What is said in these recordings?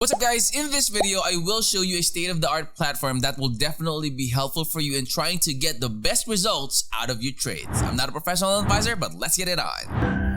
What's up guys, in this video I will show you a state-of-the-art platform that will definitely be helpful for you in trying to get the best results out of your trades. I'm not a professional advisor, but let's get it on.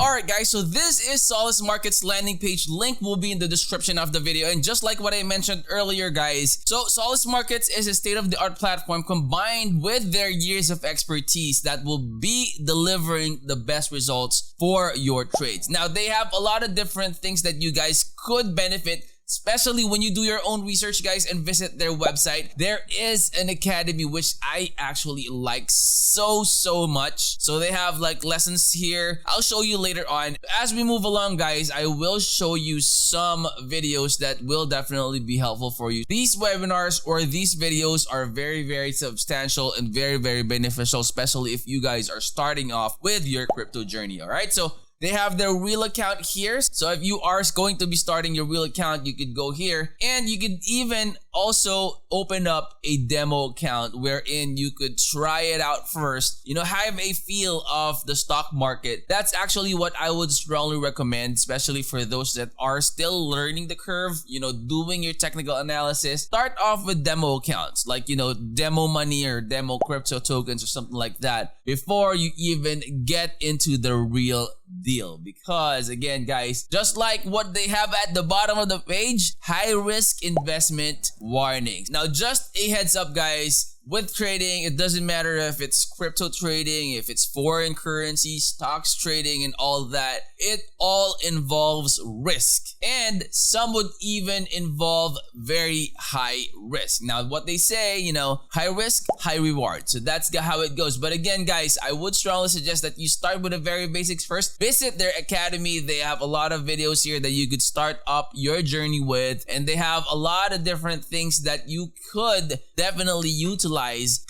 Alright guys, so this is Solismarkets landing page. Link will be in the description of the video. And just like what I mentioned earlier guys, so Solismarkets is a state-of-the-art platform combined with their years of expertise that will be delivering the best results for your trades. Now they have a lot of different things that you guys could benefit, especially when you do your own research guys and visit their website. There is an academy which I actually like so much. So they have like lessons here. I'll show you later on. As we move along guys, I will show you some videos that will definitely be helpful for you. These webinars or these videos are very substantial and very beneficial, especially if you guys are starting off with your crypto journey. Alright, so they have their real account here. So if you are going to be starting your real account, you could go here and you could even also open up a demo account wherein you could try it out first, you know, have a feel of the stock market. That's actually what I would strongly recommend, especially for those that are still learning the curve, you know, doing your technical analysis. Start off with demo accounts like, you know, demo money or demo crypto tokens or something like that before you even get into the real deal. Because again guys, just like what they have at the bottom of the page, high risk investment warnings. Now just a heads up guys, with trading, it doesn't matter if it's crypto trading, if it's foreign currency, stocks trading and all that, it all involves risk. And some would even involve very high risk. Now what they say, you know, high risk, high reward. So that's how it goes. But again guys, I would strongly suggest that you start with the very basics first. Visit their academy. They have a lot of videos here that you could start up your journey with. And they have a lot of different things that you could definitely utilize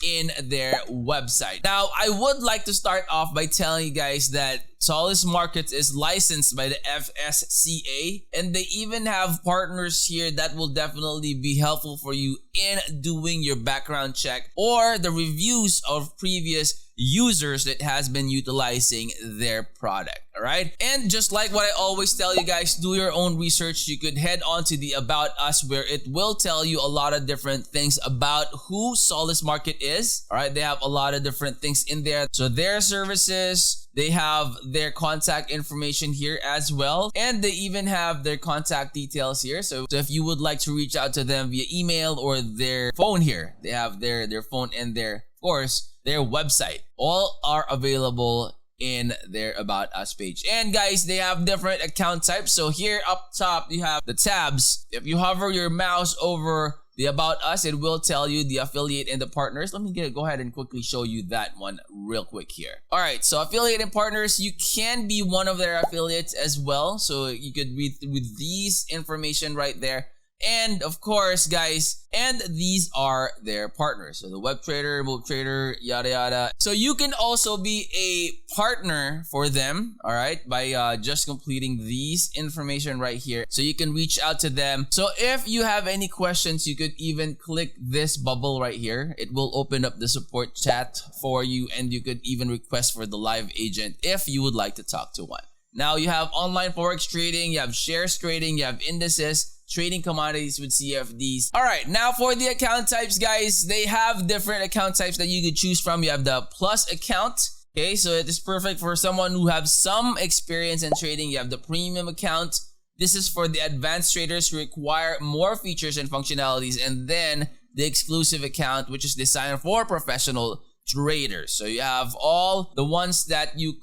in their website. Now, I would like to start off by telling you guys that Solismarkets is licensed by the FSCA, and they even have partners here that will definitely be helpful for you in doing your background check or the reviews of previous users that has been utilizing their product. All right, and just like what I always tell you guys, do your own research. You could head on to the About Us where it will tell you a lot of different things about who Solismarket is. All right, they have a lot of different things in there. So their services, they have their contact information here as well, and they even have their contact details here. So if you would like to reach out to them via email or their phone here, they have their phone and their, of course, their website. All are available in their About Us page. And guys, they have different account types. So here up top, you have the tabs. If you hover your mouse over the About Us, it will tell you the affiliate and the partners. Let me go ahead and quickly show you that one real quick here. All right, so affiliate and partners, you can be one of their affiliates as well. So you could read through these information right there. And of course guys, and these are their partners. So the web trader, move trader, yada yada. So you can also be a partner for them, all right, by just completing these information right here. So you can reach out to them. So if you have any questions, you could even click this bubble right here. It will open up the support chat for you, and you could even request for the live agent if you would like to talk to one. Now you have online forex trading, you have shares trading, you have indices, trading commodities with CFDs. All right, now for the account types, guys, they have different account types that you could choose from. You have the Plus account. Okay, so it is perfect for someone who have some experience in trading. You have the Premium account. This is for the advanced traders who require more features and functionalities. And then the Exclusive account, which is designed for professional traders. So you have all the ones that you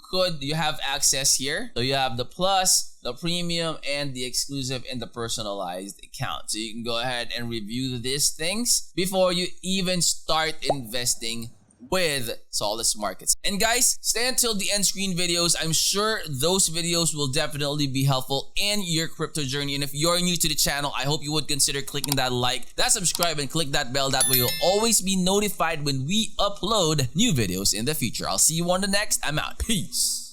have access here. So you have the Plus, the Premium, and the Exclusive, and the personalized account. So you can go ahead and review these things before you even start investing with Solismarkets. And guys, stay until the end screen videos. I'm sure those videos will definitely be helpful in your crypto journey. And if you're new to the channel, I hope you would consider clicking that like, that subscribe, and click that bell. That way you'll always be notified when we upload new videos in the future. I'll see you on the next. I'm out. Peace.